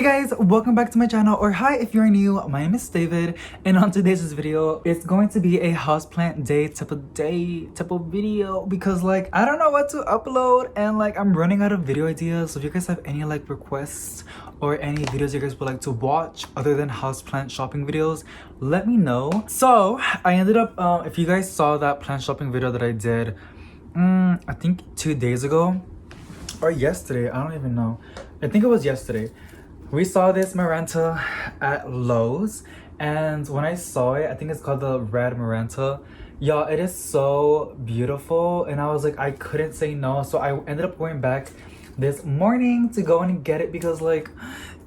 Hey guys, welcome back to my channel, or hi if you're new. My name is David, and on today's video it's going to be a houseplant day type of video, because like I don't know what to upload and like I'm running out of video ideas. So if you guys have any like requests or any videos you guys would like to watch other than houseplant shopping videos, let me know. So I ended up if you guys saw that plant shopping video that I did I think 2 days ago or yesterday, I don't even know. I think it was yesterday. We saw this Maranta at Lowe's, and when I saw it, I think it's called the red Maranta. Y'all, it is so beautiful, and I was like, I couldn't say no. So I ended up going back this morning to go and get it because like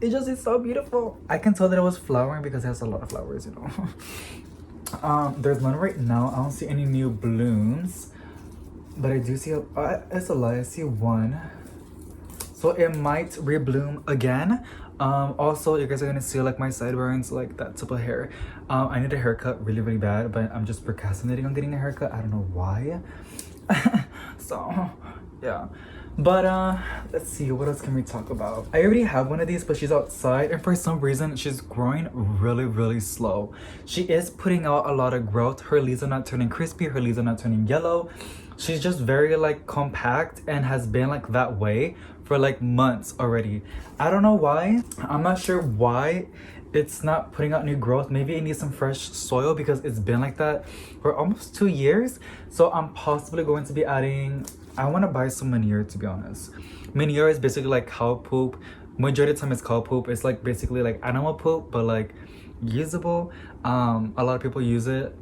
it just is so beautiful. I can tell that it was flowering because it has a lot of flowers, you know. There's none right now. I don't see any new blooms, but I do see it's a lie, I see one. So it might rebloom again. Also, you guys are gonna see like my sideburns, like that type of hair. I need a haircut really bad, but I'm just procrastinating on getting a haircut. I don't know why. So yeah, but let's see, what else can we talk about? I already have one of these, but she's outside, and for some reason she's growing really slow. She is putting out a lot of growth. Her leaves are not turning crispy, her leaves are not turning yellow. She's just very like compact and has been like that way for like months already. I don't know why. I'm not sure why it's not putting out new growth. Maybe it needs some fresh soil because it's been like that for almost 2 years. So I'm possibly going to be adding, I want to buy some manure, to be honest. Manure is basically like cow poop. Majority of the time it's cow poop. It's like basically like animal poop, but like usable. A lot of people use it.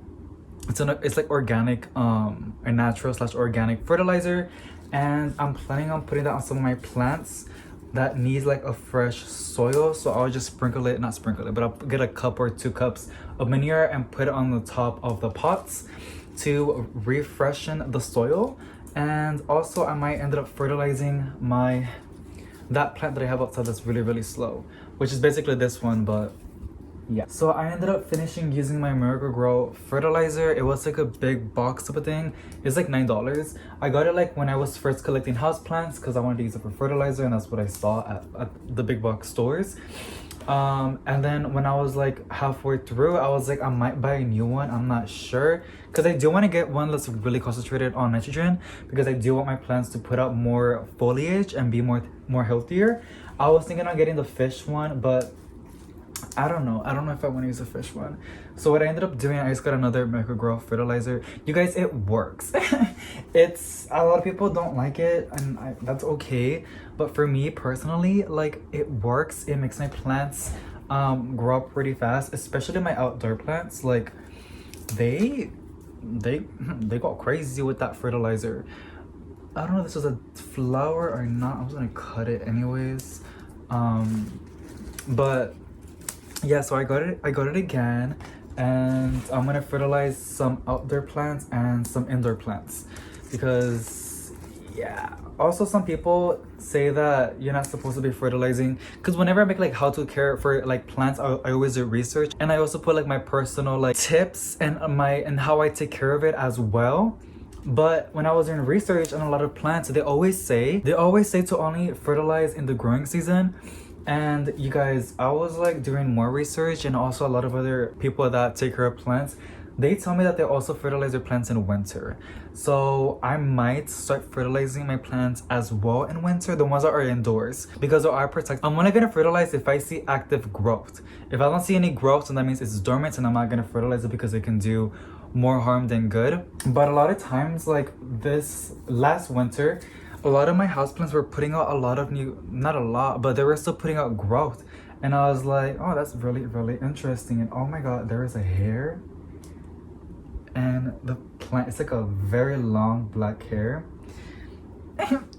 It's like organic, a natural / organic fertilizer, and I'm planning on putting that on some of my plants that needs like a fresh soil. So I'll just not sprinkle it, but I'll get a cup or 2 cups of manure and put it on the top of the pots to refreshen the soil. And also I might end up fertilizing that plant that I have outside that's really slow, which is basically this one, but yeah. So I ended up finishing using my Miracle-Gro fertilizer. It was like a big box type of thing. It's like $9. I got it like when I was first collecting houseplants because I wanted to use it for fertilizer, and that's what I saw at the big box stores. And then when I was like halfway through, I was like, I might buy a new one. I'm not sure, because I do want to get one that's really concentrated on nitrogen, because I do want my plants to put out more foliage and be more healthier. I was thinking on getting the fish one, but I don't know if I want to use a fish one. So what I ended up doing, I just got another Miracle-Gro fertilizer. You guys, it works. It's a lot of people don't like it, and that's okay, but for me personally, like, it works. It makes my plants grow up pretty fast, especially my outdoor plants. Like they go crazy with that fertilizer. I don't know if this was a flower or not. I was gonna cut it anyways, but yeah, so I got it again, and I'm gonna fertilize some outdoor plants and some indoor plants, because yeah. Also, some people say that you're not supposed to be fertilizing, because whenever I make like how to care for like plants, I always do research, and I also put like my personal like tips and how I take care of it as well. But when I was doing research on a lot of plants, they always say to only fertilize in the growing season. And you guys, I was like doing more research, and also a lot of other people that take care of plants, they tell me that they also fertilize their plants in winter. So I might start fertilizing my plants as well in winter, the ones that are indoors, because they are protected. I'm only gonna fertilize if I see active growth. If I don't see any growth, then that means it's dormant, and I'm not gonna fertilize it because it can do more harm than good. But a lot of times, like this last winter, a lot of my houseplants were putting out a lot of not a lot, but they were still putting out growth. And I was like, oh, that's really interesting. And oh my god, there is a hair. And the plant, it's like a very long black hair.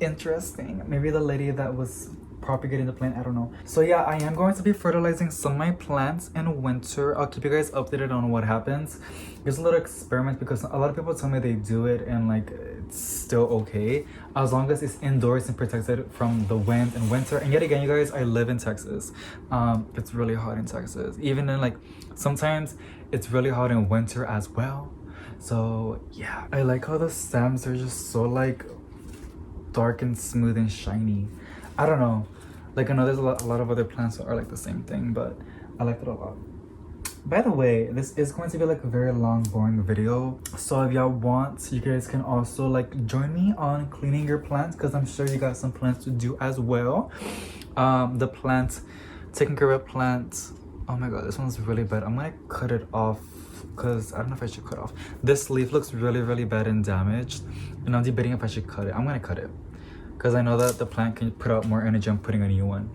Interesting. Maybe the lady that was propagating the plant, I don't know. So yeah, I am going to be fertilizing some of my plants in winter. I'll keep you guys updated on what happens. It's a little experiment, because a lot of people tell me they do it and like it's still okay as long as it's indoors and protected from the wind in winter. And yet again, you guys, I live in Texas. It's really hot in Texas. Even in like sometimes it's really hot in winter as well. So yeah, I like how the stems are just so like dark and smooth and shiny. I don't know. Like I know there's a lot of other plants that are like the same thing, but I like it a lot. By the way, this is going to be like a very long, boring video. So if y'all want, you guys can also like join me on cleaning your plants, because I'm sure you got some plants to do as well. The plant, taking care of plants. Oh my god, this one's really bad. I'm gonna cut it off because I don't know if I should cut off. This leaf looks really bad and damaged, and I'm debating if I should cut it. I'm gonna cut it because I know that the plant can put out more energy on putting a new one.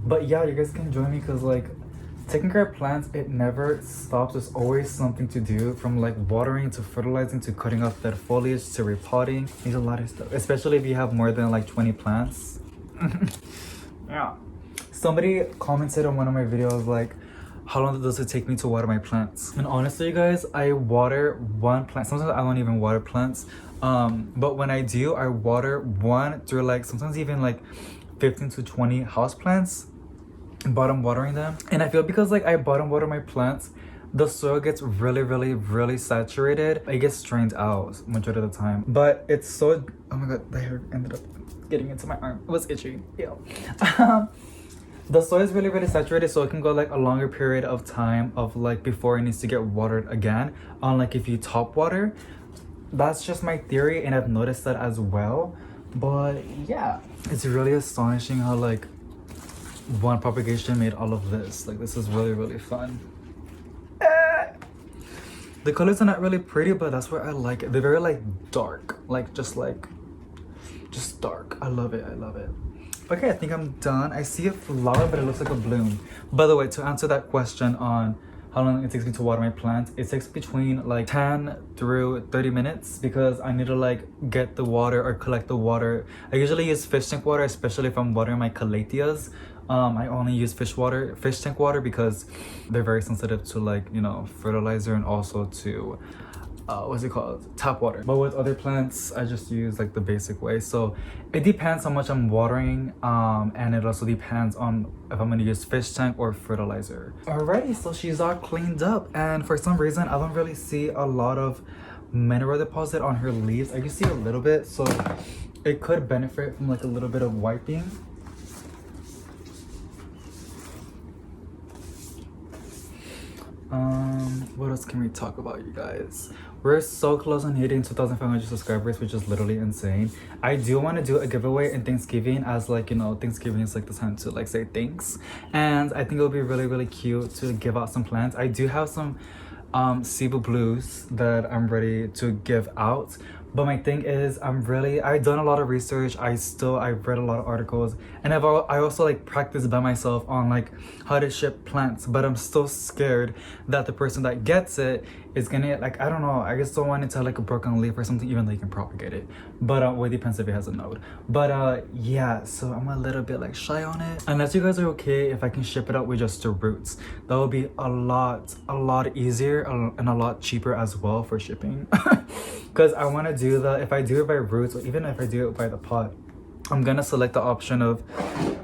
But yeah, you guys can join me because like taking care of plants, it never stops. There's always something to do, from like watering to fertilizing to cutting off dead foliage to repotting. There's a lot of stuff, especially if you have more than like 20 plants. Yeah. Somebody commented on one of my videos like, how long does it take me to water my plants? And honestly, you guys, I water one plant. Sometimes I don't even water plants. But when I do, I water one through like sometimes even like 15 to 20 houseplants, bottom watering them. And I feel because like I bottom water my plants, the soil gets really saturated. It gets strained out majority of the time. But it's so, oh my god, the hair ended up getting into my arm. It was itchy. Yeah. The soil is really saturated, so it can go like a longer period of time of like before it needs to get watered again. Unlike if you top water. That's just my theory, and I've noticed that as well. But yeah, it's really astonishing how like one propagation made all of this. Like this is really fun. The colors are not really pretty, but that's where I like it. They're very like dark, like just dark. I love it. Okay, I think I'm done. I see a flower, but it looks like a bloom. By the way, to answer that question on how long it takes me to water my plants, it takes between like 10 through 30 minutes because I need to like get the water or collect the water. I usually use fish tank water, especially if I'm watering my calatheas. I only use fish tank water because they're very sensitive to like, you know, fertilizer, and also to what's it called, tap water. But with other plants, I just use like the basic way. So it depends how much I'm watering, and it also depends on if I'm gonna use fish tank or fertilizer. Alrighty, so she's all cleaned up, and for some reason I don't really see a lot of mineral deposit on her leaves. I can see a little bit, so it could benefit from like a little bit of wiping. What else can we talk about, you guys? We're so close on hitting 2,500 subscribers, which is literally insane. I do want to do a giveaway in Thanksgiving, as like, you know, Thanksgiving is like the time to like say thanks, and I think it'll be really cute to give out some plants. I do have some Cebu blues that I'm ready to give out, but my thing is I've done a lot of research. I've read a lot of articles, and I also like practiced by myself on like how to ship plants, but I'm still scared that the person that gets it is gonna like, I don't know, I just don't want it to have like a broken leaf or something, even though you can propagate it. But well, it depends if it has a node. But yeah, so I'm a little bit like shy on it. Unless you guys are okay if I can ship it out with just the roots, that would be a lot easier and a lot cheaper as well for shipping. Because I want to do if I do it by roots, or even if I do it by the pot, I'm gonna select the option of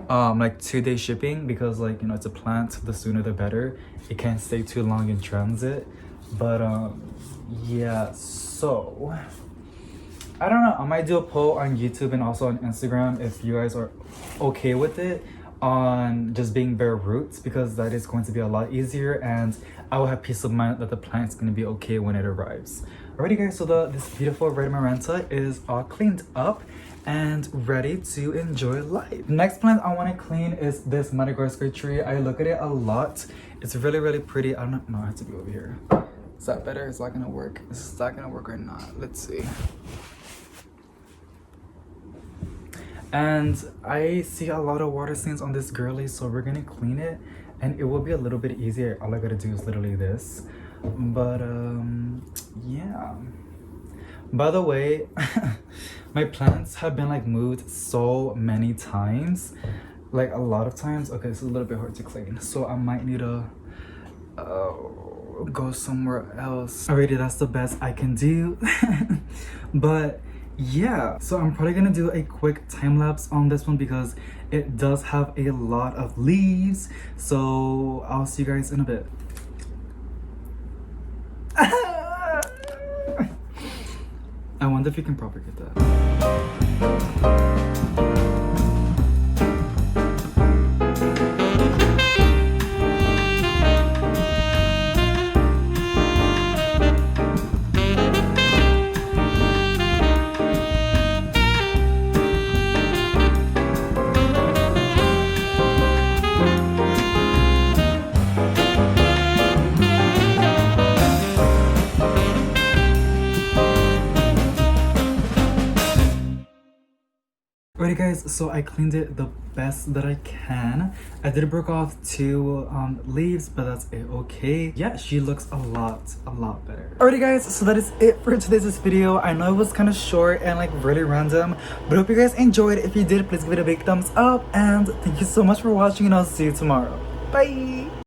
like 2-day shipping, because like, you know, it's a plant, the sooner the better. It can't stay too long in transit. But yeah, so I don't know, I might do a poll on YouTube and also on Instagram if you guys are okay with it on just being bare roots, because that is going to be a lot easier, and I will have peace of mind that the plant's going to be okay when it arrives. Alrighty guys, so this beautiful red maranta is all cleaned up and ready to enjoy life. Next plant I want to clean is this Madagascar tree. I look at it a lot. It's really pretty. I don't know, I have to be over here. Is that better? Is that gonna work? Is that gonna work or not? Let's see. And I see a lot of water stains on this girly, so we're gonna clean it, and it will be a little bit easier. All I gotta do is literally this. But yeah. By the way, my plants have been like moved so many times, like a lot of times. Okay, it's a little bit hard to clean, so I might need to go somewhere else. Alrighty, that's the best I can do. But yeah, so I'm probably gonna do a quick time lapse on this one because it does have a lot of leaves. So I'll see you guys in a bit. I wonder if you can propagate that. Alrighty guys, so I cleaned it the best that I can. I did break off 2 leaves, but that's it, okay? Yeah, she looks a lot better. Alrighty guys, so that is it for today's video. I know it was kind of short and like really random, but I hope you guys enjoyed. If you did, please give it a big thumbs up, and thank you so much for watching, and I'll see you tomorrow. Bye!